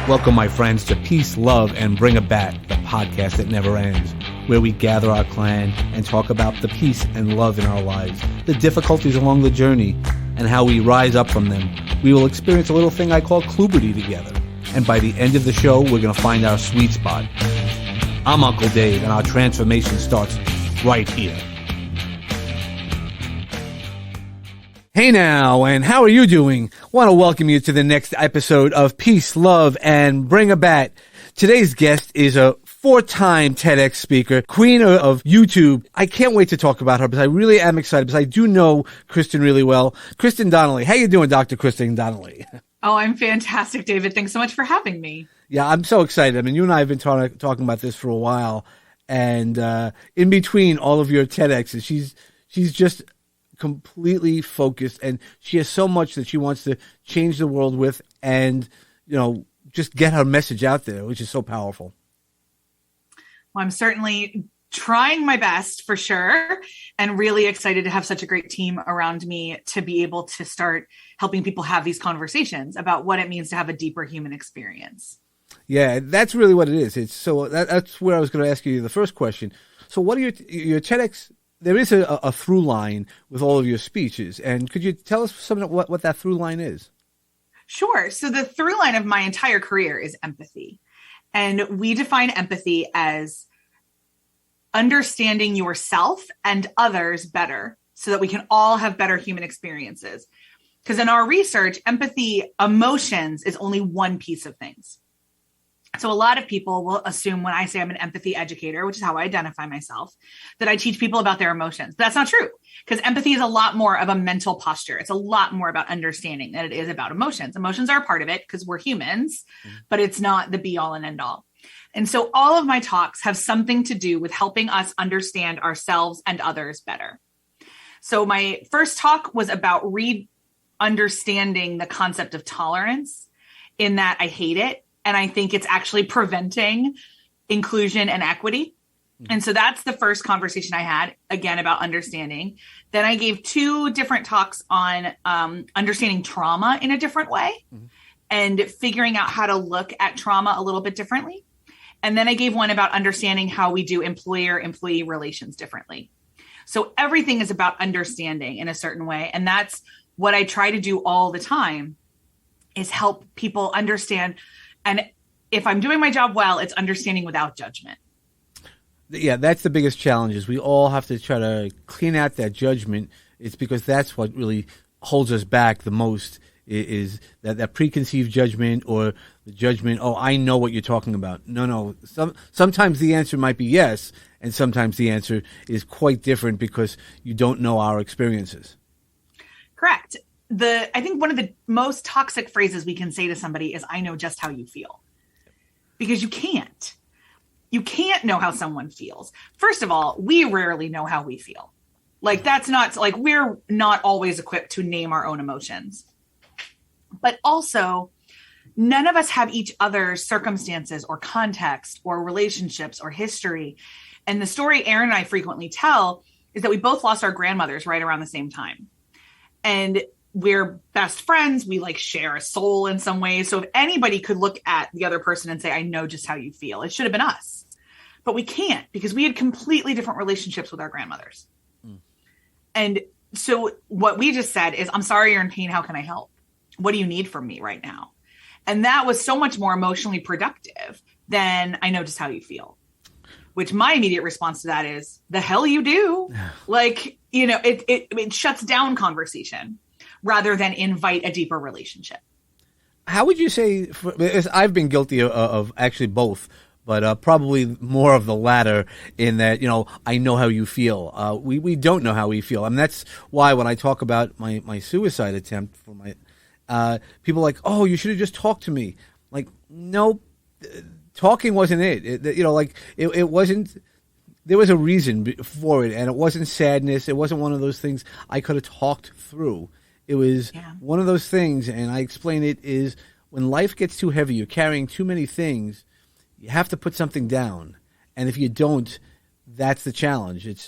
Welcome, my friends, to Peace, Love, and Bring It Back, the podcast that never ends, where we gather our clan and talk about the peace and love in our lives, the difficulties along the journey, and how we rise up from them. We will experience a little thing I call Kluberty together, and by the end of the show, we're going to find our sweet spot. I'm Uncle Dave, and our transformation starts right here. Hey now, and how are you doing? Want to welcome you to the next episode of Peace, Love, and Bring a Bat. Today's guest is a 4-time TEDx speaker, queen of YouTube. I can't wait to talk about her, but I really am excited because I do know Kristen really well. Kristen Donnelly. How you doing, Dr. Kristen Donnelly? Oh, I'm fantastic, David. Thanks so much for having me. Yeah, I'm so excited. I mean, you and I have been talking about this for a while, and in between all of your TEDx's, she's just completely focused, and she has so much that she wants to change the world with, and just get her message out there, which is so powerful. Well, I'm certainly trying my best for sure, and really excited to have such a great team around me to be able to start helping people have these conversations about what it means to have a deeper human experience. Yeah, that's really what it is. That's where I was going to ask you the first question. So what are your TEDx? There is a through line with all of your speeches, and could you tell us something what that through line is? Sure. So the through line of my entire career is empathy. And we define empathy as understanding yourself and others better so that we can all have better human experiences. Because in our research, empathy, emotions is only one piece of things. So a lot of people will assume when I say I'm an empathy educator, which is how I identify myself, that I teach people about their emotions. But that's not true, because empathy is a lot more of a mental posture. It's a lot more about understanding than it is about emotions. Emotions are a part of it because we're humans, but it's not the be all and end all. And so all of my talks have something to do with helping us understand ourselves and others better. So my first talk was about understanding the concept of tolerance, in that I hate it. And I think it's actually preventing inclusion and equity. And so that's the first conversation I had, again, about understanding. Then I gave 2 different talks on understanding trauma in a different way and figuring out how to look at trauma a little bit differently. And then I gave one about understanding how we do employer-employee relations differently. So everything is about understanding in a certain way. And that's what I try to do all the time, is help people understand. And if I'm doing my job well, it's understanding without judgment. Yeah, that's the biggest challenge, is we all have to try to clean out that judgment. It's because that's what really holds us back the most, is that preconceived judgment, or the judgment, oh, I know what you're talking about. No. Sometimes the answer might be yes, and sometimes the answer is quite different because you don't know our experiences. Correct. I think one of the most toxic phrases we can say to somebody is, I know just how you feel. Because you can't. You can't know how someone feels. First of all, we rarely know how we feel. We're not always equipped to name our own emotions. But also, none of us have each other's circumstances or context or relationships or history. And the story Aaron and I frequently tell is that we both lost our grandmothers right around the same time. And we're best friends. We share a soul in some ways. So if anybody could look at the other person and say, I know just how you feel, it should have been us. But we can't, because we had completely different relationships with our grandmothers. And so what we just said is, I'm sorry you're in pain. How can I help? What do you need from me right now? And that was so much more emotionally productive than I know just how you feel. Which my immediate response to that is, the hell you do. It shuts down conversation rather than invite a deeper relationship. How would you say, I've been guilty of actually both, but probably more of the latter, in that, I know how you feel. We don't know how we feel. I mean, that's why when I talk about my suicide attempt, for people are like, oh, you should have just talked to me. Like, no, talking wasn't it. It wasn't. There was a reason for it, and it wasn't sadness. It wasn't one of those things I could have talked through. It was one of those things, and I explain it, is when life gets too heavy, you're carrying too many things, you have to put something down. And if you don't, that's the challenge. It's,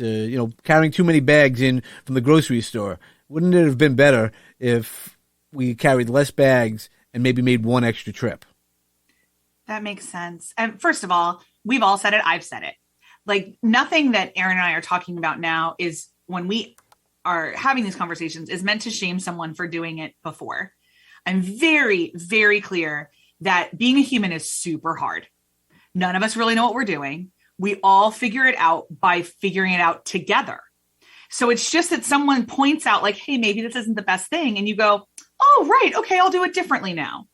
carrying too many bags in from the grocery store. Wouldn't it have been better if we carried less bags and maybe made one extra trip? That makes sense. And first of all, we've all said it. I've said it. Like nothing that Aaron and I are talking about now is when we are having these conversations is meant to shame someone for doing it before. I'm very, very clear that being a human is super hard. None of us really know what we're doing. We all figure it out by figuring it out together. So it's just that someone points out like, hey, maybe this isn't the best thing. And you go, oh, right. Okay, I'll do it differently now.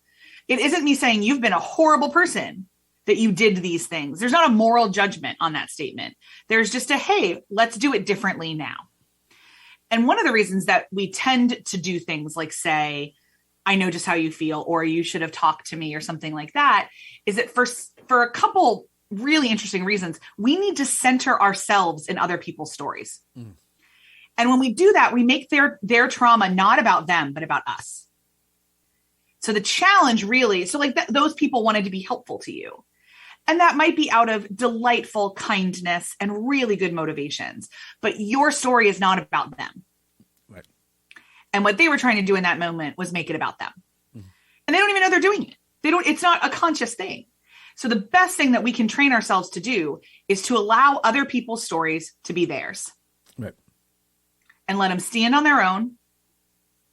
It isn't me saying you've been a horrible person that you did these things. There's not a moral judgment on that statement. There's just a, hey, let's do it differently now. And one of the reasons that we tend to do things like say, I know just how you feel, or you should have talked to me or something like that, is that for a couple really interesting reasons, we need to center ourselves in other people's stories. Mm. And when we do that, we make their trauma not about them, but about us. So the challenge really, so like those people wanted to be helpful to you. And that might be out of delightful kindness and really good motivations, but your story is not about them. Right. And what they were trying to do in that moment was make it about them. Mm-hmm. And they don't even know they're doing it. It's not a conscious thing. So the best thing that we can train ourselves to do is to allow other people's stories to be theirs. Right. And let them stand on their own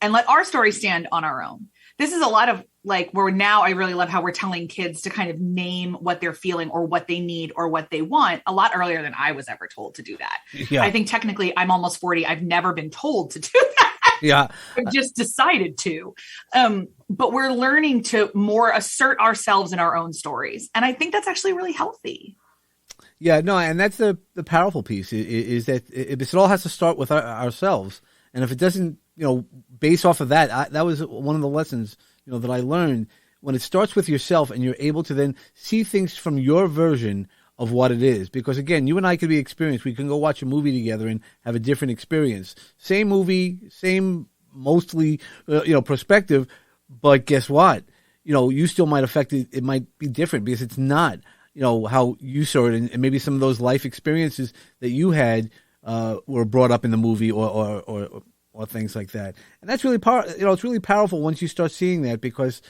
and let our story stand on our own. This is a lot of like where now I really love how we're telling kids to kind of name what they're feeling or what they need or what they want a lot earlier than I was ever told to do that. Yeah. I think technically I'm almost 40. I've never been told to do that. Yeah. I've just decided to. But we're learning to more assert ourselves in our own stories. And I think that's actually really healthy. Yeah, no, and that's the powerful piece is that it all has to start with ourselves. And if it doesn't, base off of that, that was one of the lessons, that I learned. When it starts with yourself and you're able to then see things from your version of what it is. Because again, you and I could be experienced. We can go watch a movie together and have a different experience. Same movie, same mostly, perspective. But guess what? You still might affect it. It might be different because it's not, how you saw it. And maybe some of those life experiences that you had were brought up in the movie or things like that. And that's really it's really powerful once you start seeing that, because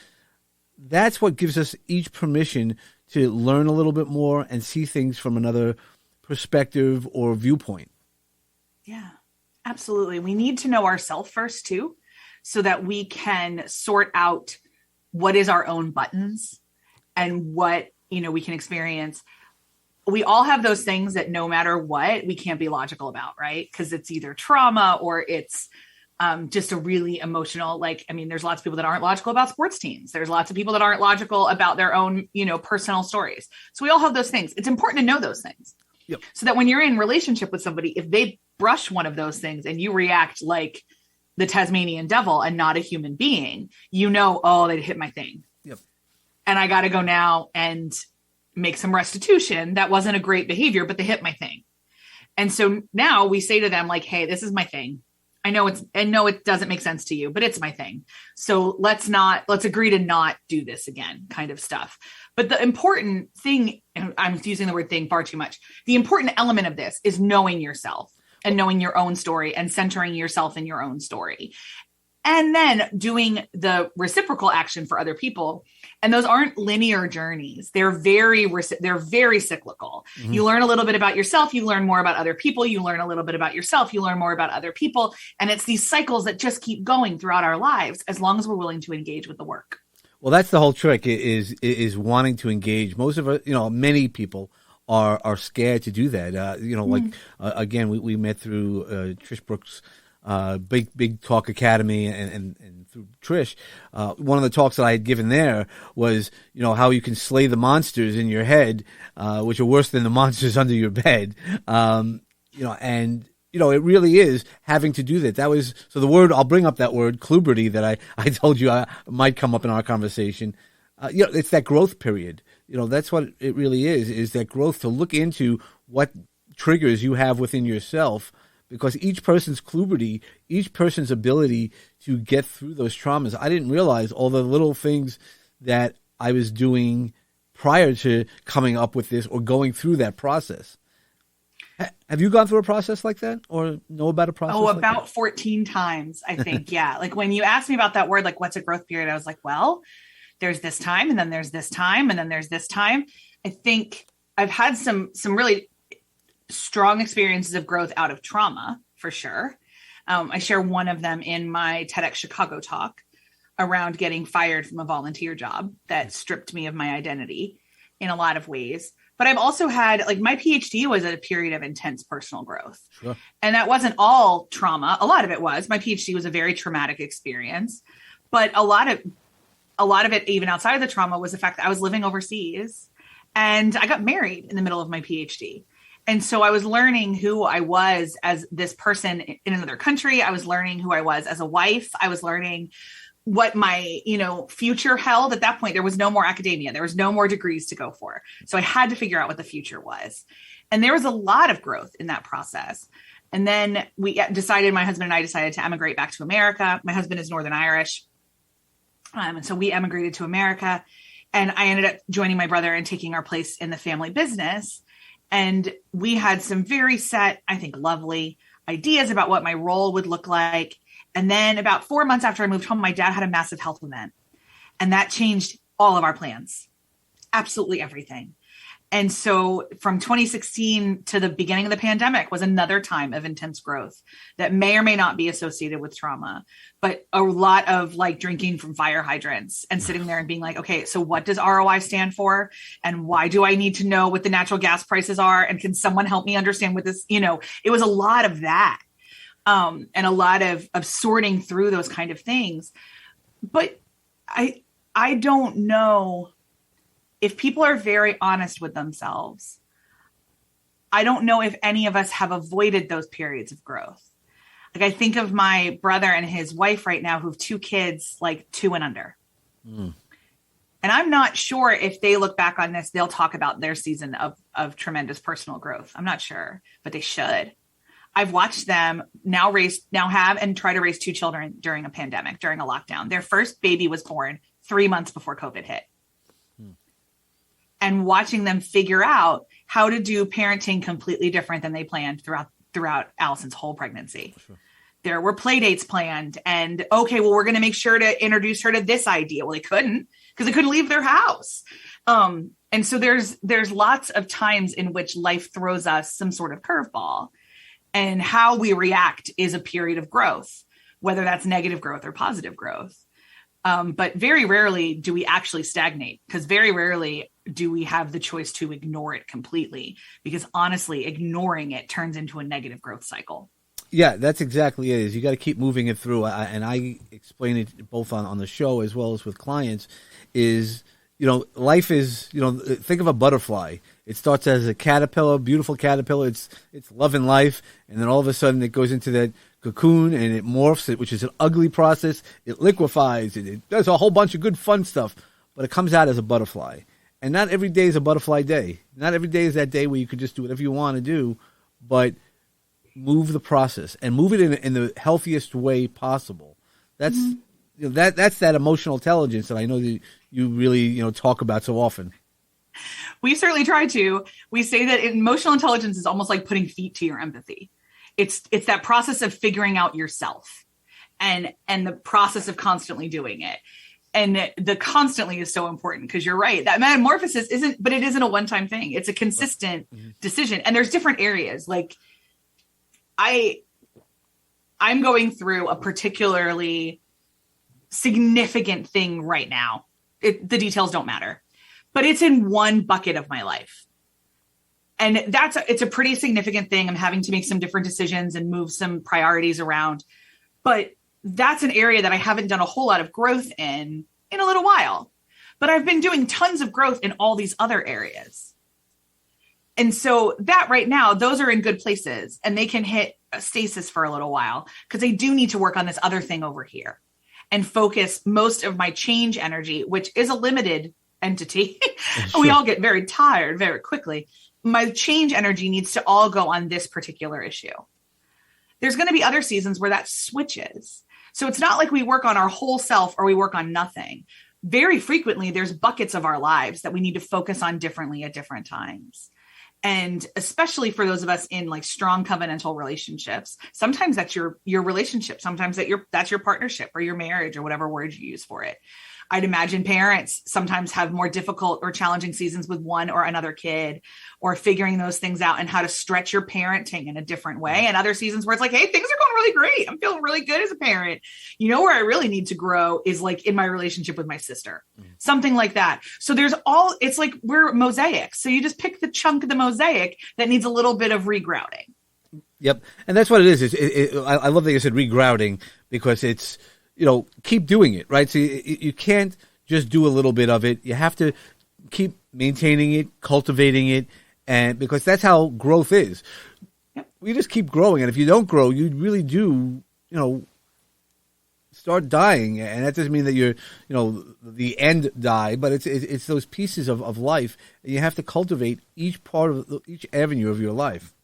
that's what gives us each permission to learn a little bit more and see things from another perspective or viewpoint. Yeah, absolutely. We need to know ourselves first too, so that we can sort out what is our own buttons and what, we can experience. We all have those things that no matter what, we can't be logical about, right? Because it's either trauma or it's just a really emotional, there's lots of people that aren't logical about sports teams. There's lots of people that aren't logical about their own, personal stories. So we all have those things. It's important to know those things. Yep. So that when you're in relationship with somebody, if they brush one of those things and you react like the Tasmanian devil and not a human being, they hit my thing. Yep. And I got to go now and make some restitution. That wasn't a great behavior, but they hit my thing. And so now we say to them like, hey, this is my thing. I know it doesn't make sense to you, but it's my thing. So let's agree to not do this again, kind of stuff. But the important thing, and I'm using the word thing far too much. The important element of this is knowing yourself and knowing your own story and centering yourself in your own story. And then doing the reciprocal action for other people. And those aren't linear journeys. They're very cyclical. Mm-hmm. You learn a little bit about yourself. You learn more about other people. You learn a little bit about yourself. You learn more about other people. And it's these cycles that just keep going throughout our lives as long as we're willing to engage with the work. Well, that's the whole trick is wanting to engage. Most of us, many people are scared to do that. Again, we met through Trish Brooks' Big Talk Academy and through Trish. One of the talks that I had given there was, how you can slay the monsters in your head, which are worse than the monsters under your bed. It really is having to do that. That was, so the word, I'll bring up that word, kluberty, that I told you might come up in our conversation. It's that growth period. That's what it really is that growth, to look into what triggers you have within yourself. Because each person's kluberty, each person's ability to get through those traumas, I didn't realize all the little things that I was doing prior to coming up with this or going through that process. Have you gone through a process like that or know about a process? Oh, about 14 times, I think. Yeah. Like when you asked me about that word, like what's a growth period? I was like, well, there's this time, and then there's this time, and then there's this time. I think I've had some really strong experiences of growth out of trauma, for sure. I share one of them in my TEDx Chicago talk around getting fired from a volunteer job that stripped me of my identity in a lot of ways. But I've also had, like, my PhD was at a period of intense personal growth. Sure. And that wasn't all trauma. A lot of it was. My PhD was a very traumatic experience. But a lot of it, even outside of the trauma, was the fact that I was living overseas and I got married in the middle of my PhD. And so I was learning who I was as this person in another country. I was learning who I was as a wife. I was learning what my, future held. At that point, there was no more academia. There was no more degrees to go for. So I had to figure out what the future was. And there was a lot of growth in that process. And then my husband and I decided to emigrate back to America. My husband is Northern Irish. And so we emigrated to America, and I ended up joining my brother and taking our place in the family business. And we had some very set, I think, lovely ideas about what my role would look like. And then about 4 months after I moved home, my dad had a massive health event, and that changed all of our plans, absolutely everything. And so from 2016 to the beginning of the pandemic was another time of intense growth that may or may not be associated with trauma, but a lot of like drinking from fire hydrants and sitting there and being like, okay, so what does ROI stand for? And why do I need to know what the natural gas prices are? And can someone help me understand what this, it was a lot of that. And a lot of sorting through those kind of things. But I don't know if people are very honest with themselves. I don't know if any of us have avoided those periods of growth. Like, I think of my brother and his wife right now who have 2 kids, like 2 and under. Mm. And I'm not sure if they look back on this, they'll talk about their season of tremendous personal growth. I'm not sure, but they should. I've watched them now have and try to raise 2 children during a pandemic, during a lockdown. Their first baby was born 3 months before COVID hit. And watching them figure out how to do parenting completely different than they planned throughout Allison's whole pregnancy. Sure. There were play dates planned, and okay, well, we're going to make sure to introduce her to this idea. Well, they couldn't because they couldn't leave their house. And so there's lots of times in which life throws us some sort of curveball, and how we react is a period of growth, whether that's negative growth or positive growth. But very rarely do we actually stagnate, because very rarely do we have the choice to ignore it completely, because honestly, ignoring it turns into a negative growth cycle. Yeah, that's exactly it. Is you got to keep moving it through. And I explain it both on the show as well as with clients is, life is, think of a butterfly. It starts as a caterpillar, beautiful caterpillar. It's loving life. And then all of a sudden it goes into that cocoon and it morphs, which is an ugly process. It liquefies. It does a whole bunch of good fun stuff, but it comes out as a butterfly. And not every day is a butterfly day. Not every day is that day where you could just do whatever you want to do, but move the process and move it in the healthiest way possible. That's that's that emotional intelligence that I know that you really talk about so often. We certainly try to. We say that emotional intelligence is almost like putting feet to your empathy. It's that process of figuring out yourself and the process of constantly doing it. And the constantly is so important, because you're right. That metamorphosis isn't a one-time thing. It's a consistent decision. And there's different areas. Like I'm going through a particularly significant thing right now. The details don't matter, but it's in one bucket of my life. And it's a pretty significant thing. I'm having to make some different decisions and move some priorities around, but that's an area that I haven't done a whole lot of growth in a little while, but I've been doing tons of growth in all these other areas. And so that right now, those are in good places, and they can hit a stasis for a little while, because I do need to work on this other thing over here and focus most of my change energy, which is a limited entity. Sure. We all get very tired very quickly. My change energy needs to all go on this particular issue. There's going to be other seasons where that switches. So it's not like we work on our whole self or we work on nothing. Very frequently, there's buckets of our lives that we need to focus on differently at different times. And especially for those of us in like strong covenantal relationships, sometimes that's your relationship. Sometimes that's your partnership or your marriage or whatever word you use for it. I'd imagine parents sometimes have more difficult or challenging seasons with one or another kid, or figuring those things out and how to stretch your parenting in a different way. And other seasons where it's like, hey, things are going really great. I'm feeling really good as a parent. You know, where I really need to grow is like in my relationship with my sister, something like that. So it's like we're mosaics. So you just pick the chunk of the mosaic that needs a little bit of regrouting. Yep. And that's what it is. I love that you said regrouting, because it's, keep doing it, right? So you can't just do a little bit of it. You have to keep maintaining it, cultivating it, and because that's how growth is. Yep. We just keep growing, and if you don't grow, you really do, start dying. And that doesn't mean that you're, the end die, but it's those pieces of life, and you have to cultivate each part of each avenue of your life.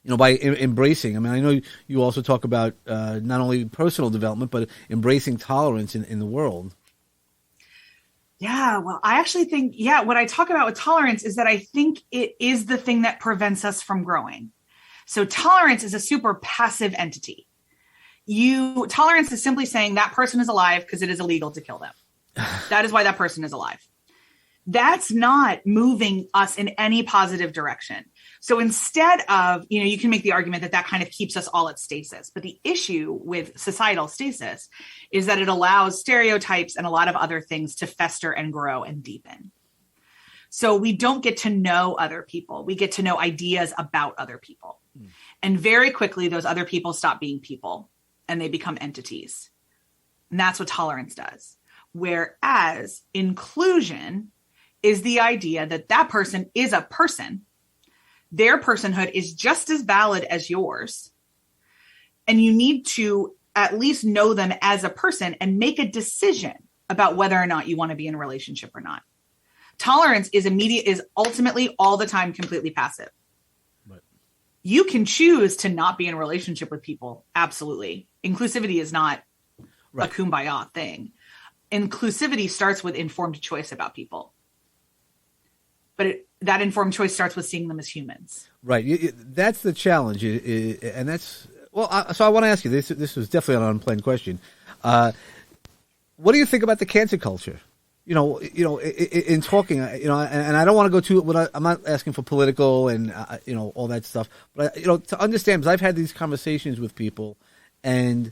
By embracing. I mean, I know you also talk about not only personal development, but embracing tolerance in the world. Yeah, well, I actually think, what I talk about with tolerance is that I think it is the thing that prevents us from growing. So tolerance is a super passive entity. Tolerance is simply saying that person is alive because it is illegal to kill them. That is why that person is alive. That's not moving us in any positive direction. So instead of, you can make the argument that kind of keeps us all at stasis. But the issue with societal stasis is that it allows stereotypes and a lot of other things to fester and grow and deepen. So we don't get to know other people. We get to know ideas about other people. And very quickly, those other people stop being people and they become entities. And that's what tolerance does. Whereas inclusion is the idea that that person is a person. Their personhood is just as valid as yours. And you need to at least know them as a person and make a decision about whether or not you want to be in a relationship or not. Tolerance is ultimately all the time completely passive. Right. You can choose to not be in a relationship with people. Absolutely. Inclusivity is not a kumbaya thing. Inclusivity starts with informed choice about people. But that informed choice starts with seeing them as humans. Right. That's the challenge. And that's, so I want to ask you, this was definitely an unplanned question. What do you think about the cancel culture? In talking, and I don't want to go too, I'm not asking for political and, all that stuff. But, to understand, because I've had these conversations with people, and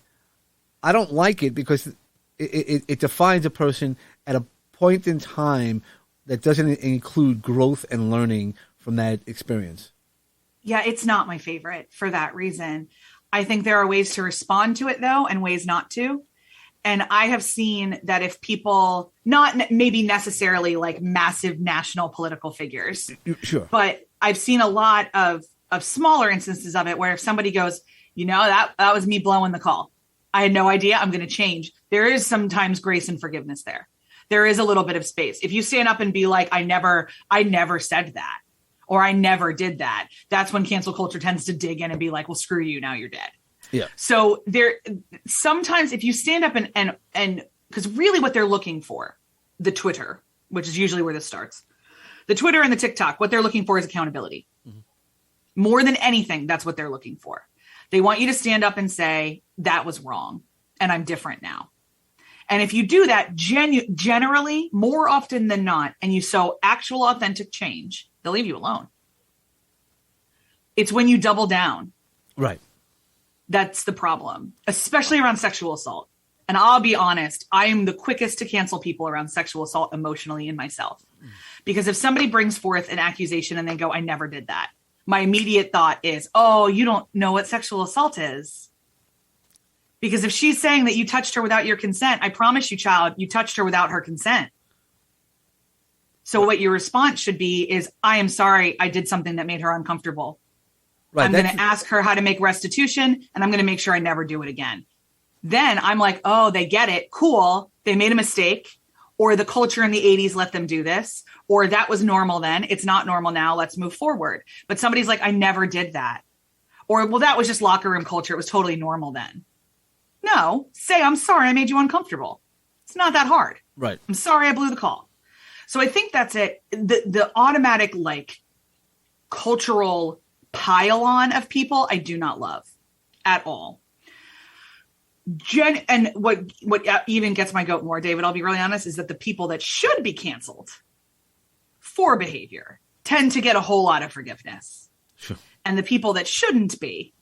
I don't like it because it defines a person at a point in time that doesn't include growth and learning from that experience. Yeah, it's not my favorite for that reason. I think there are ways to respond to it, though, and ways not to. And I have seen that if people, not maybe necessarily like massive national political figures, sure, but I've seen a lot of smaller instances of it where if somebody goes, that was me blowing the call. I had no idea. I'm going to change. There is sometimes grace and forgiveness there. There is a little bit of space. If you stand up and be like, I never said that, or I never did that, that's when cancel culture tends to dig in and be like, well, screw you. Now you're dead. Yeah. So sometimes if you stand up and because really what they're looking for, the Twitter, which is usually where this starts, the Twitter and the TikTok, what they're looking for is accountability. Mm-hmm. More than anything, that's what they're looking for. They want you to stand up and say, that was wrong and I'm different now. And if you do that generally, more often than not, and you sow actual authentic change, they'll leave you alone. It's when you double down. Right. That's the problem, especially around sexual assault. And I'll be honest, I am the quickest to cancel people around sexual assault emotionally in myself. Because if somebody brings forth an accusation and they go, I never did that, my immediate thought is, oh, you don't know what sexual assault is. Because if she's saying that you touched her without your consent, I promise you, child, you touched her without her consent. So what your response should be is, I am sorry, I did something that made her uncomfortable. Right, I'm going to ask her how to make restitution, and I'm going to make sure I never do it again. Then I'm like, oh, they get it. Cool. They made a mistake. Or the culture in the 80s let them do this. Or that was normal then. It's not normal now. Let's move forward. But somebody's like, I never did that. Or, well, that was just locker room culture. It was totally normal then. No, say, I'm sorry I made you uncomfortable. It's not that hard. Right. I'm sorry I blew the call. So I think that's it. The automatic, like, cultural pile on of people, I do not love at all. And what even gets my goat more, David, I'll be really honest, is that the people that should be canceled for behavior tend to get a whole lot of forgiveness. Sure. And the people that shouldn't be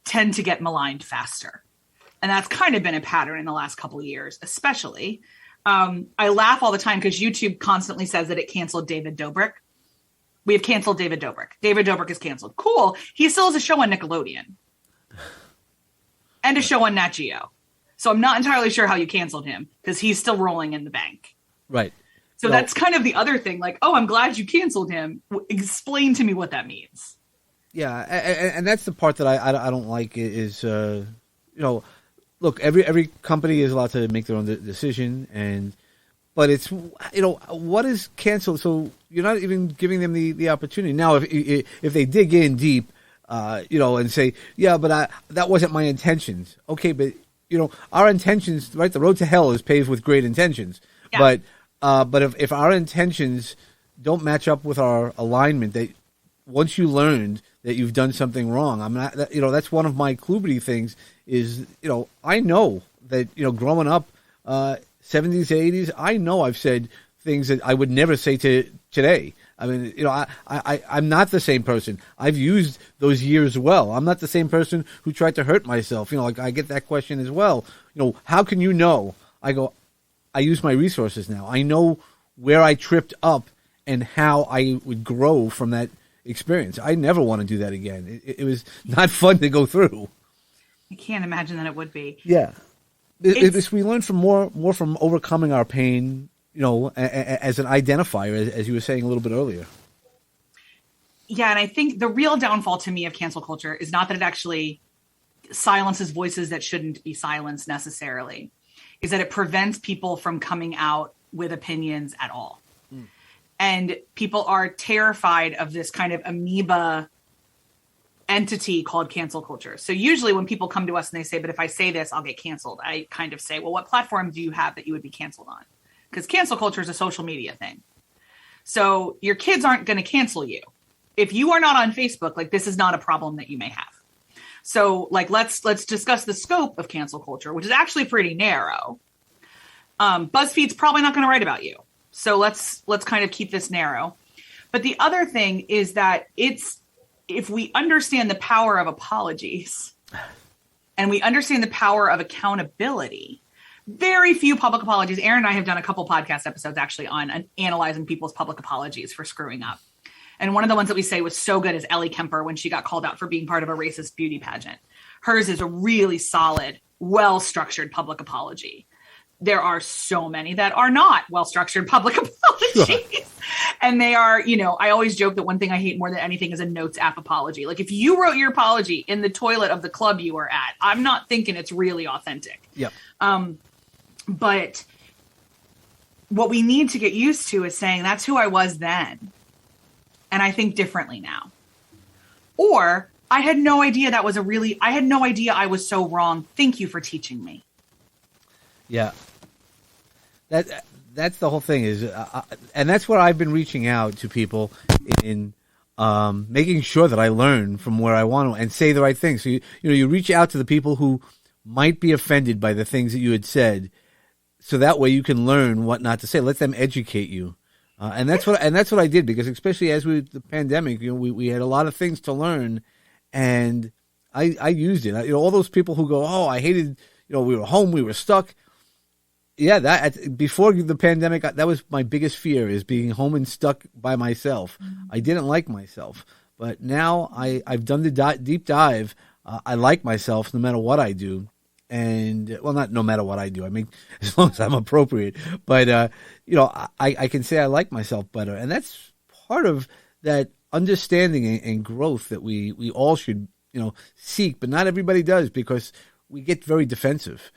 tend to get maligned faster. And that's kind of been a pattern in the last couple of years, especially. I laugh all the time because YouTube constantly says that it canceled David Dobrik. We have canceled David Dobrik. David Dobrik is canceled. Cool. He still has a show on Nickelodeon and a show on Nat Geo. So I'm not entirely sure how you canceled him because he's still rolling in the bank. Right. So that's kind of the other thing. Like, oh, I'm glad you canceled him. Explain to me what that means. Yeah, and that's the part that I don't like is, look, every company is allowed to make their own decision, but it's, what is canceled? So you're not even giving them the opportunity. Now, if they dig in deep, and say, yeah, but that wasn't my intentions. Okay, but, our intentions, right? The road to hell is paved with great intentions. Yeah. But if our intentions don't match up with our alignment, that once you learned that you've done something wrong, I'm not, that's one of my Kluberty things is, I know that, growing up, 70s, 80s, I know I've said things that I would never say today. I mean, I'm not the same person. I've used those years well. I'm not the same person who tried to hurt myself. Like I get that question as well. How can you know? I go, I use my resources now. I know where I tripped up and how I would grow from that experience. I never want to do that again. It was not fun to go through. I can't imagine that it would be. Yeah. We learn from more from overcoming our pain, as an identifier, as you were saying a little bit earlier. Yeah, and I think the real downfall to me of cancel culture is not that it actually silences voices that shouldn't be silenced necessarily, is that it prevents people from coming out with opinions at all. Mm. And people are terrified of this kind of amoeba entity called cancel culture. So usually when people come to us and they say, but if I say this, I'll get canceled, I kind of say, well, what platform do you have that you would be canceled on? Because cancel culture is a social media thing. So your kids aren't going to cancel you. If you are not on Facebook, this is not a problem that you may have. So let's discuss the scope of cancel culture, which is actually pretty narrow. BuzzFeed's probably not going to write about you. So let's kind of keep this narrow. But the other thing is that if we understand the power of apologies and we understand the power of accountability, very few public apologies. Aaron and I have done a couple podcast episodes actually on analyzing people's public apologies for screwing up. And one of the ones that we say was so good is Ellie Kemper when she got called out for being part of a racist beauty pageant. Hers is a really solid, well-structured public apology. There are so many that are not well-structured public apologies. Sure. And they are, I always joke that one thing I hate more than anything is a notes app apology. Like if you wrote your apology in the toilet of the club you were at, I'm not thinking it's really authentic. Yep. But what we need to get used to is saying that's who I was then. And I think differently now. Or I had no idea I had no idea I was so wrong. Thank you for teaching me. Yeah. That's the whole thing is, and that's what I've been reaching out to people in making sure that I learn from where I want to and say the right thing. So you reach out to the people who might be offended by the things that you had said, so that way you can learn what not to say. Let them educate you, and that's what I did, because especially as the pandemic, we had a lot of things to learn, and I used it. All those people who go, oh, I hated, we were home, we were stuck. Yeah, that before the pandemic, that was my biggest fear, is being home and stuck by myself. Mm-hmm. I didn't like myself, but now I've done the deep dive. I like myself no matter what I do, and not no matter what I do. I mean, as long as I'm appropriate. But I can say I like myself better, and that's part of that understanding and growth that we all should seek. But not everybody does, because we get very defensive.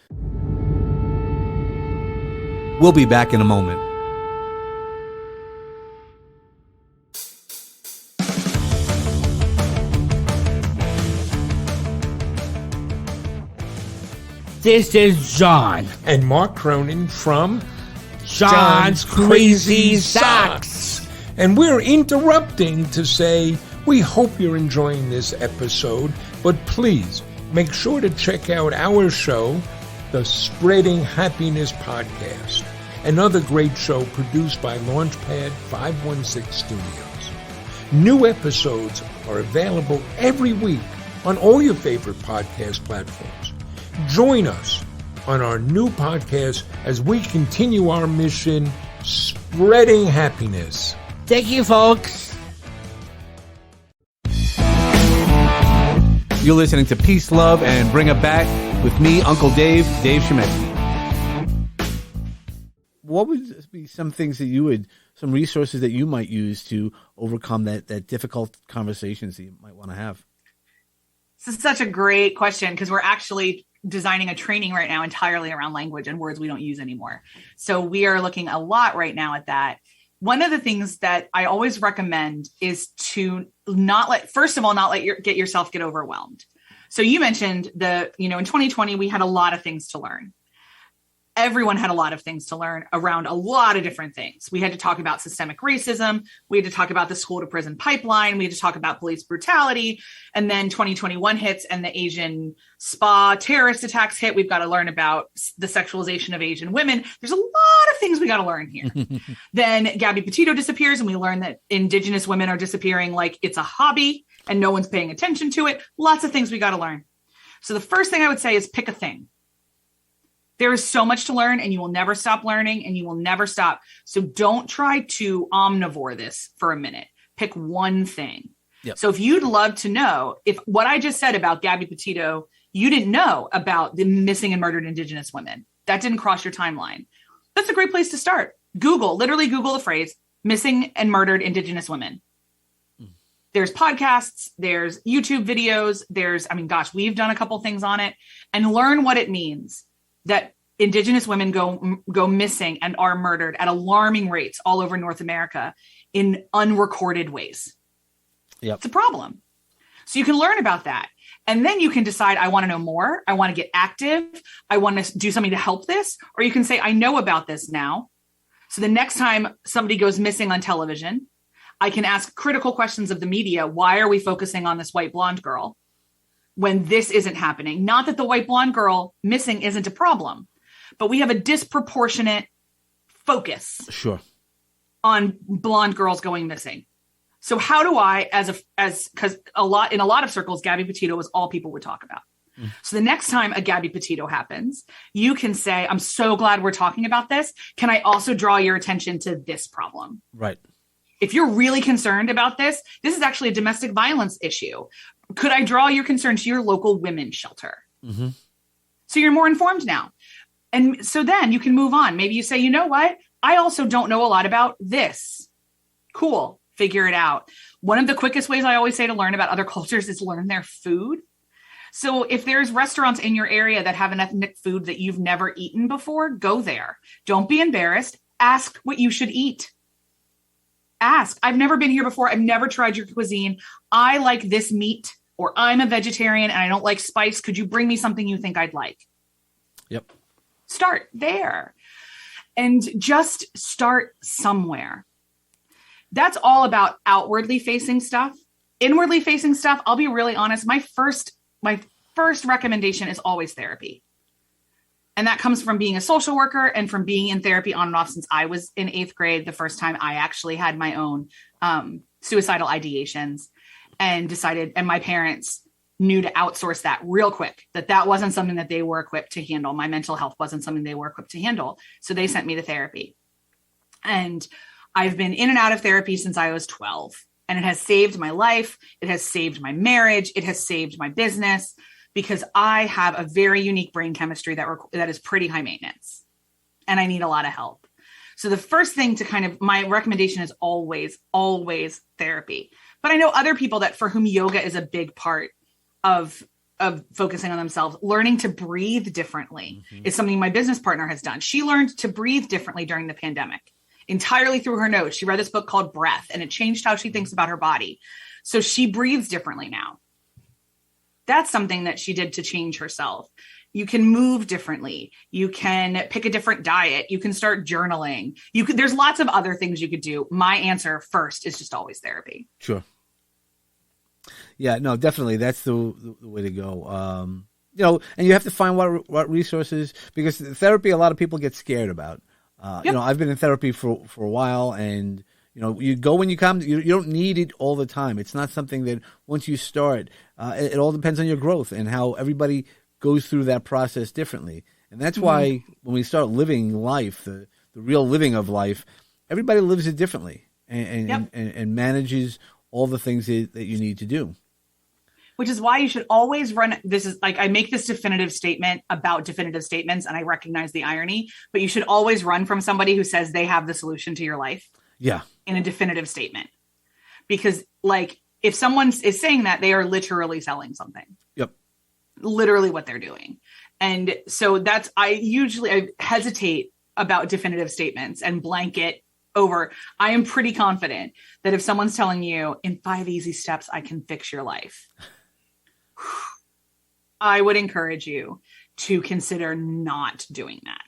We'll be back in a moment. This is John. And Mark Cronin from John's Crazy Socks. And we're interrupting to say we hope you're enjoying this episode, but please make sure to check out our show, the Spreading Happiness podcast, another great show produced by Launchpad 516 Studios. New episodes are available every week on all your favorite podcast platforms. Join us on our new podcast as we continue our mission, spreading happiness. Thank you, folks. You're listening to Peace, Love, and Bring It Back with me, Uncle Dave Shemetsky. What would be some things that some resources that you might use to overcome that difficult conversations that you might want to have? This is such a great question because we're actually designing a training right now entirely around language and words we don't use anymore. So we are looking a lot right now at that. One of the things that I always recommend is to not let yourself get overwhelmed. So you mentioned in 2020, we had a lot of things to learn. Everyone had a lot of things to learn around a lot of different things. We had to talk about systemic racism. We had to talk about the school to prison pipeline. We had to talk about police brutality. And then 2021 hits and the Asian spa terrorist attacks hit. We've got to learn about the sexualization of Asian women. There's a lot of things we got to learn here. Then Gabby Petito disappears and we learn that Indigenous women are disappearing like it's a hobby and no one's paying attention to it. Lots of things we got to learn. So the first thing I would say is pick a thing. There is so much to learn and you will never stop learning and you will never stop. So don't try to omnivore this for a minute. Pick one thing. Yep. So if you'd love to know if what I just said about Gabby Petito, you didn't know about the missing and murdered Indigenous women, that didn't cross your timeline. That's a great place to start. Literally Google the phrase missing and murdered Indigenous women. There's podcasts, there's YouTube videos, we've done a couple things on it, and learn what it means that Indigenous women go missing and are murdered at alarming rates all over North America in unrecorded ways. Yep. It's a problem. So you can learn about that. And then you can decide, I want to know more. I want to get active. I want to do something to help this. Or you can say, I know about this now. So the next time somebody goes missing on television, I can ask critical questions of the media. Why are we focusing on this white blonde girl when this isn't happening? Not that the white blonde girl missing isn't a problem, but we have a disproportionate focus on blonde girls going missing. So how do I, because in a lot of circles, Gabby Petito was all people would talk about. So the next time a Gabby Petito happens, you can say, I'm so glad we're talking about this. Can I also draw your attention to this problem? Right. If you're really concerned about this is actually a domestic violence issue. Could I draw your concern to your local women's shelter? Mm-hmm. So you're more informed now. And so then you can move on. Maybe you say, you know what? I also don't know a lot about this. Cool. Figure it out. One of the quickest ways I always say to learn about other cultures is learn their food. So if there's restaurants in your area that have an ethnic food that you've never eaten before, go there. Don't be embarrassed. Ask what you should eat. Ask. I've never been here before. I've never tried your cuisine. I like this meat, or I'm a vegetarian and I don't like spice. Could you bring me something you think I'd like? Yep. Start there and just start somewhere. That's all about outwardly facing stuff. Inwardly facing stuff, I'll be really honest. My first recommendation is always therapy. And that comes from being a social worker and from being in therapy on and off since I was in 8th grade, the first time I actually had my own suicidal ideations and my parents knew to outsource that real quick, that wasn't something that they were equipped to handle. My mental health wasn't something they were equipped to handle. So they sent me to therapy. And I've been in and out of therapy since I was 12. And it has saved my life. It has saved my marriage. It has saved my business, because I have a very unique brain chemistry that is pretty high maintenance and I need a lot of help. So the first thing my recommendation is always, always therapy. But I know other people for whom yoga is a big part of focusing on themselves. Learning to breathe differently is something my business partner has done. She learned to breathe differently during the pandemic, entirely through her nose. She read this book called Breath, and it changed how she thinks about her body. So she breathes differently now. That's something that she did to change herself. You can move differently. You can pick a different diet. You can start journaling. There's lots of other things you could do. My answer first is just always therapy. Sure. Yeah, no, definitely. That's the way to go. and you have to find what resources, because therapy, a lot of people get scared about. I've been in therapy for a while, and you go when you come. You don't need it all the time. It's not something that once you start, it all depends on your growth and how everybody goes through that process differently. And that's why when we start living life, the real living of life, everybody lives it differently and manages all the things that you need to do. Which is why you should always run. This is like, I make this definitive statement about definitive statements, and I recognize the irony, but you should always run from somebody who says they have the solution to your life. Yeah. In a definitive statement. Because like, if someone is saying that, they are literally selling something. Yep. Literally what they're doing. And so I hesitate about definitive statements and blanket over. I am pretty confident that if someone's telling you in 5 easy steps, I can fix your life, I would encourage you to consider not doing that.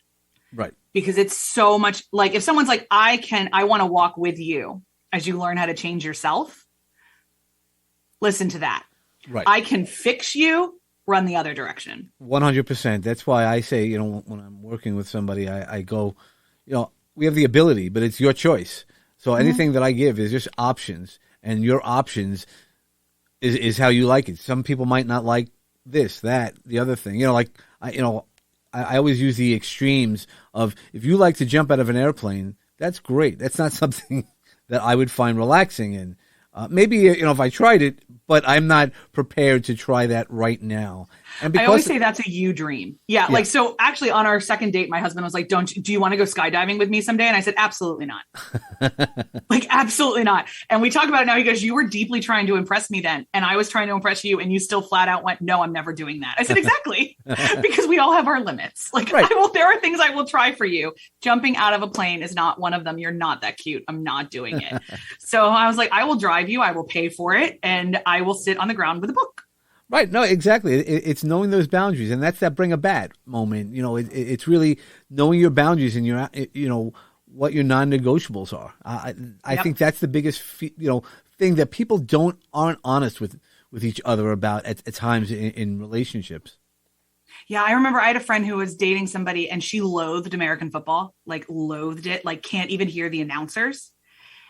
Right. Because it's so much like, if someone's like, I want to walk with you as you learn how to change yourself. Listen to that. Right. I can fix you, run the other direction. 100%. That's why I say, when I'm working with somebody, I go, we have the ability, but it's your choice. So anything that I give is just options, and your options is how you like it. Some people might not like this, that, the other thing. I always use the extremes of, if you like to jump out of an airplane, that's great. That's not something that I would find relaxing in. Maybe, if I tried it, but I'm not prepared to try that right now. And because I always say that's a you dream. Yeah. Like, so actually on our second date, my husband was like, do you want to go skydiving with me someday? And I said, absolutely not. Like, absolutely not. And we talk about it now. He goes, you were deeply trying to impress me then. And I was trying to impress you. And you still flat out went, no, I'm never doing that. I said, exactly. Because we all have our limits. Like, right. There are things I will try for you. Jumping out of a plane is not one of them. You're not that cute. I'm not doing it. So I was like, I will drive you. I will pay for it. And I will sit on the ground with a book. Right. No, exactly. It's knowing those boundaries, and that's that bring a bat moment. It's really knowing your boundaries and your, what your non-negotiables are. I think that's the biggest, thing that people aren't honest with each other about at times in relationships. Yeah. I remember I had a friend who was dating somebody, and she loathed American football, like loathed it, like can't even hear the announcers.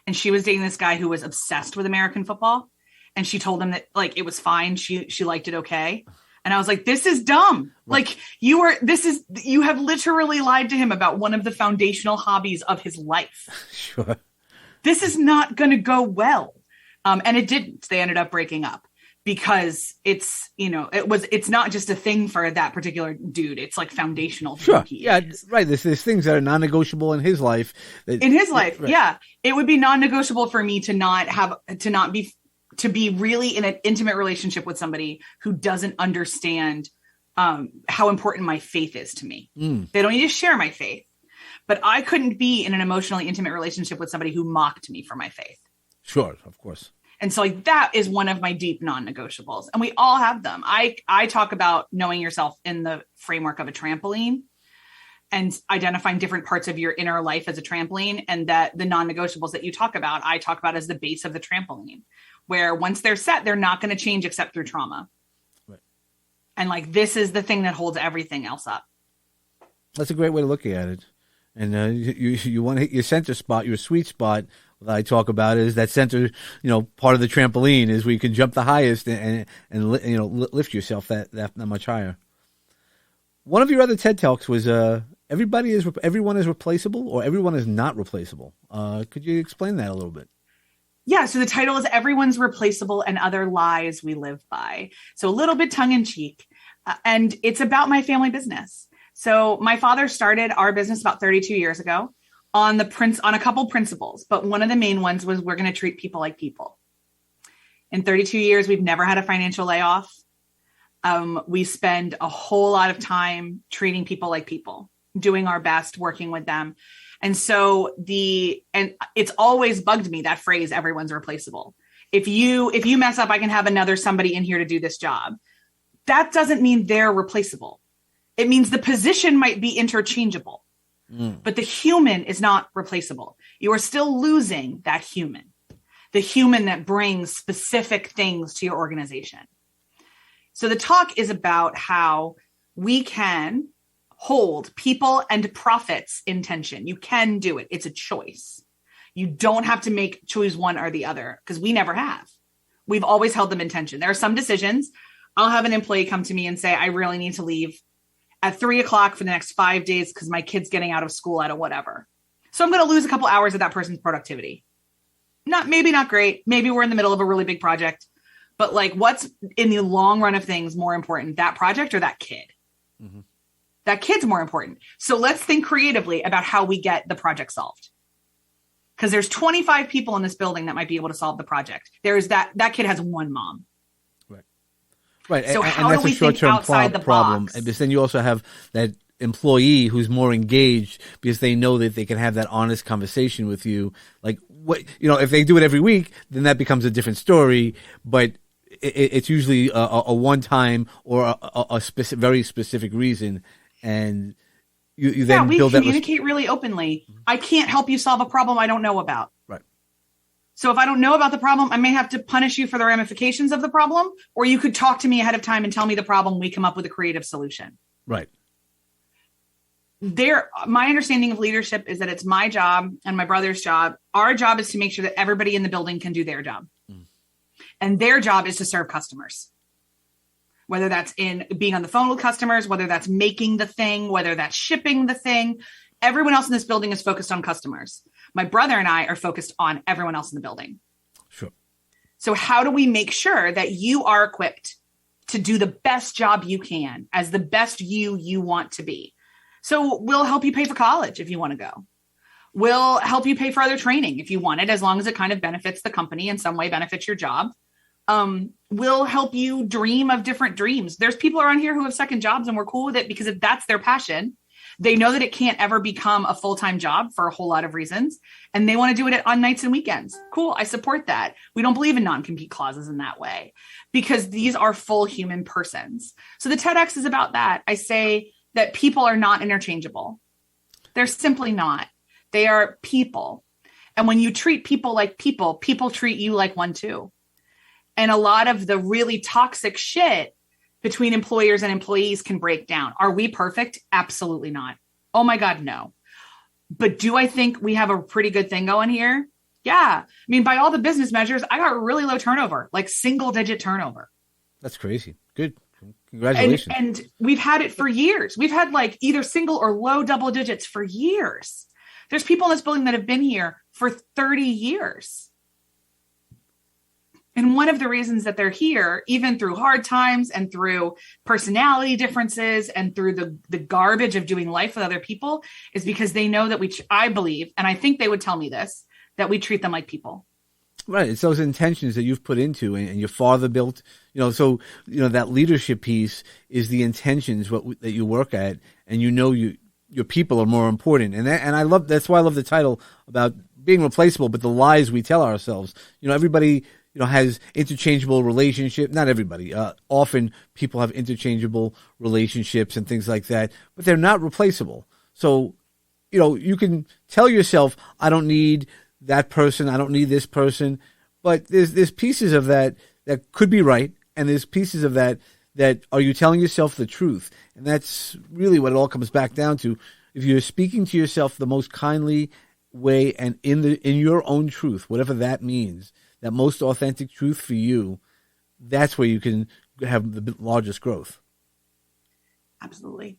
And she was dating this guy who was obsessed with American football. And she told him that like, it was fine. She liked it. Okay. And I was like, this is dumb. Right. Like you have literally lied to him about one of the foundational hobbies of his life. Sure. This is not going to go well. And it didn't. They ended up breaking up because it's not just a thing for that particular dude. It's like foundational. Sure. Yeah. Right. There's things that are non-negotiable in his life. In his life. Right. Yeah. It would be non-negotiable for me to be really in an intimate relationship with somebody who doesn't understand how important my faith is to me. They don't need to share my faith, but I couldn't be in an emotionally intimate relationship with somebody who mocked me for my faith. Sure, of course. And so like, that is one of my deep non-negotiables, and we all have them. I talk about knowing yourself in the framework of a trampoline and identifying different parts of your inner life as a trampoline, and that the non-negotiables that you talk about, I talk about as the base of the trampoline, where once they're set, they're not going to change except through trauma. Right. And like, this is the thing that holds everything else up. That's a great way to look at it. And you want to hit your center spot, your sweet spot. What I talk about is that center, part of the trampoline is where you can jump the highest and lift yourself that much higher. One of your other TED Talks was everyone is replaceable, or everyone is not replaceable. Could you explain that a little bit? Yeah. So the title is Everyone's Replaceable and Other Lies We Live By. So a little bit tongue in cheek. And it's about my family business. So my father started our business about 32 years ago on a couple principles. But one of the main ones was, we're going to treat people like people. In 32 years, we've never had a financial layoff. We spend a whole lot of time treating people like people, doing our best, working with them. And so it's always bugged me, that phrase, everyone's replaceable. If you mess up, I can have somebody in here to do this job. That doesn't mean they're replaceable. It means the position might be interchangeable, but the human is not replaceable. You are still losing that human, the human that brings specific things to your organization. So the talk is about how we can hold people and profits in tension. You can do it. It's a choice. You don't have to choose one or the other, because we never have. We've always held them in tension. There are some decisions. I'll have an employee come to me and say, I really need to leave at 3:00 for the next 5 days because my kid's getting out of school at a whatever. So I'm going to lose a couple hours of that person's productivity. Maybe not great. Maybe we're in the middle of a really big project, but like, what's in the long run of things more important, that project or that kid? Mm-hmm. That kid's more important. So let's think creatively about how we get the project solved. Because there's 25 people in this building that might be able to solve the project. There's that kid has one mom. Right. So how that's do we a short-term think outside the problem. box? Because then you also have that employee who's more engaged because they know that they can have that honest conversation with you. Like, what, if they do it every week, then that becomes a different story. But it's usually a one-time or a very specific reason, and you then build that. We communicate really openly. I can't help you solve a problem I don't know about. Right. So if I don't know about the problem, I may have to punish you for the ramifications of the problem, or you could talk to me ahead of time and tell me the problem. We come up with a creative solution. Right. My understanding of leadership is that it's my job and my brother's job. Our job is to make sure that everybody in the building can do their job. And their job is to serve customers. Whether that's in being on the phone with customers, whether that's making the thing, whether that's shipping the thing, everyone else in this building is focused on customers. My brother and I are focused on everyone else in the building. Sure. So how do we make sure that you are equipped to do the best job you can as the best you want to be? So we'll help you pay for college if you want to go. We'll help you pay for other training if you want it, as long as it kind of benefits the company in some way, benefits your job. We'll help you dream of different dreams. There's people around here who have second jobs and we're cool with it because if that's their passion, they know that it can't ever become a full-time job for a whole lot of reasons. And they want to do it on nights and weekends. Cool. I support that. We don't believe in non-compete clauses in that way because these are full human persons. So the TEDx is about that. I say that people are not interchangeable. They're simply not. They are people. And when you treat people like people, people treat you like one too. And a lot of the really toxic shit between employers and employees can break down. Are we perfect? Absolutely not. Oh my God, no. But do I think we have a pretty good thing going here? Yeah. I mean, by all the business measures, I got really low turnover, like single-digit turnover. That's crazy. Good. Congratulations. And we've had it for years. We've had like either single or low double digits for years. There's people in this building that have been here for 30 years. And one of the reasons that they're here, even through hard times and through personality differences and through the garbage of doing life with other people, is because they know that I believe, and I think they would tell me this, that we treat them like people. Right. It's those intentions that you've put into and your father built, so, that leadership piece is the intentions that you work at, and your people are more important. And that's why I love the title about being replaceable, but the lies we tell ourselves. Everybody, has interchangeable relationship. Not everybody. Often people have interchangeable relationships and things like that, but they're not replaceable. So, you can tell yourself, I don't need that person. I don't need this person. But there's pieces of that could be right. And there's pieces of that are you telling yourself the truth? And that's really what it all comes back down to. If you're speaking to yourself the most kindly way and in your own truth, whatever that means, that most authentic truth for you, that's where you can have the largest growth. Absolutely.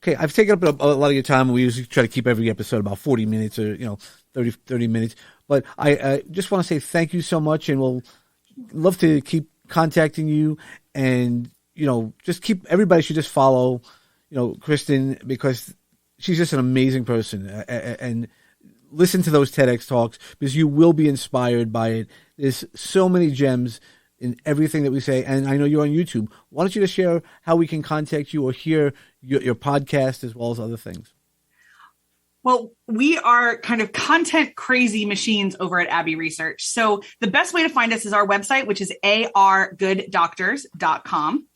Okay, I've taken up a lot of your time. We usually try to keep every episode about 40 minutes or 30 minutes. But I just want to say thank you so much, and we'll love to keep contacting you. And everybody should just follow Kristen, because she's just an amazing person, and listen to those TEDx talks because you will be inspired by it. There's so many gems in everything that we say, and I know you're on YouTube. Why don't you just share how we can contact you or hear your podcast as well as other things? Well, we are kind of content crazy machines over at Abbey Research. So the best way to find us is our website, which is argooddoctors.com.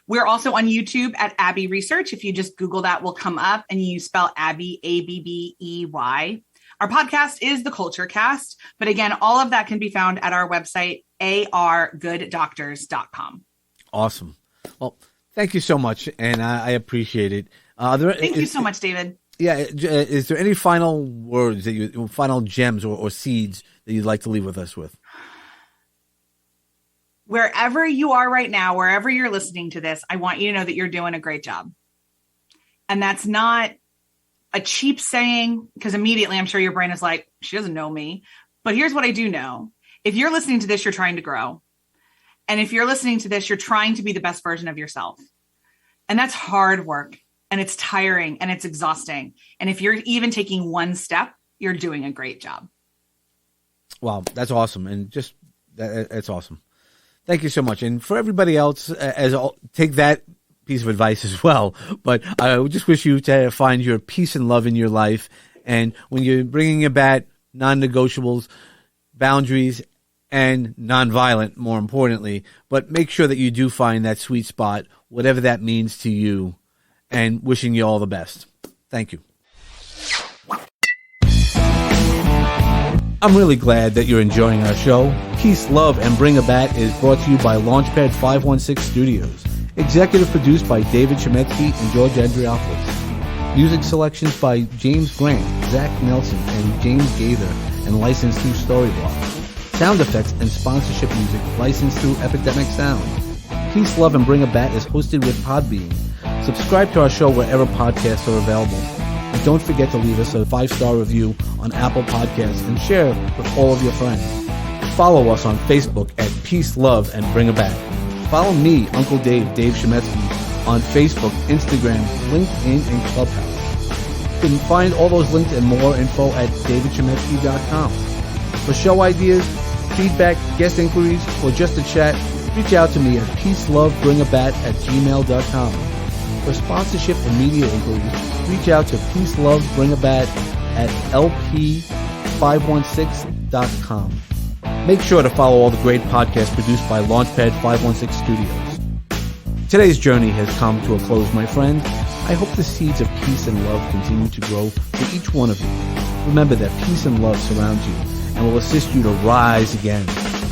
We're also on YouTube at Abbey Research. If you just Google that, will come up, and you spell Abbey, Abbey. Our podcast is the Culture Cast, but again, all of that can be found at our website, argooddoctors.com. Awesome. Well, thank you so much, and I appreciate it. Thank you so much, David. Yeah, is there any final words final gems or seeds that you'd like to leave with us with? Wherever you are right now, wherever you're listening to this, I want you to know that you're doing a great job. And that's not a cheap saying, because immediately I'm sure your brain is like, she doesn't know me. But here's what I do know. If you're listening to this, you're trying to grow. And if you're listening to this, you're trying to be the best version of yourself. And that's hard work, and it's tiring, and it's exhausting. And if you're even taking one step, you're doing a great job. Wow, that's awesome. And that's awesome. Thank you so much. And for everybody else, take that piece of advice as well. But I just wish you to find your peace and love in your life. And when you're bringing about non-negotiables, boundaries, and nonviolent, more importantly, but make sure that you do find that sweet spot, whatever that means to you, and wishing you all the best. Thank you. I'm really glad that you're enjoying our show. Peace, Love, and Bring a Bat is brought to you by Launchpad 516 Studios. Executive produced by David Chemetsky and George Andriopoulos. Music selections by James Grant, Zach Nelson, and James Gaither, and licensed through Storyblock. Sound effects and sponsorship music licensed through Epidemic Sound. Peace, Love, and Bring a Bat is hosted with Podbean. Subscribe to our show wherever podcasts are available. And don't forget to leave us a 5-star review on Apple Podcasts and share with all of your friends. Follow us on Facebook at Peace, Love, and Bring a Bat. Follow me, Uncle Dave Chemetsky, on Facebook, Instagram, LinkedIn, and Clubhouse. You can find all those links and more info at davidchemetsky.com. For show ideas, feedback, guest inquiries, or just a chat, reach out to me at peacelovebringabat@gmail.com. For sponsorship and media inquiries, reach out to peacelovebringabat@lp516.com. Make sure to follow all the great podcasts produced by Launchpad 516 Studios. Today's journey has come to a close, my friend. I hope the seeds of peace and love continue to grow for each one of you. Remember that peace and love surrounds you and will assist you to rise again.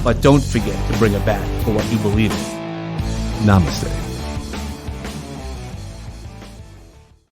But don't forget to bring a bat for what you believe in. Namaste.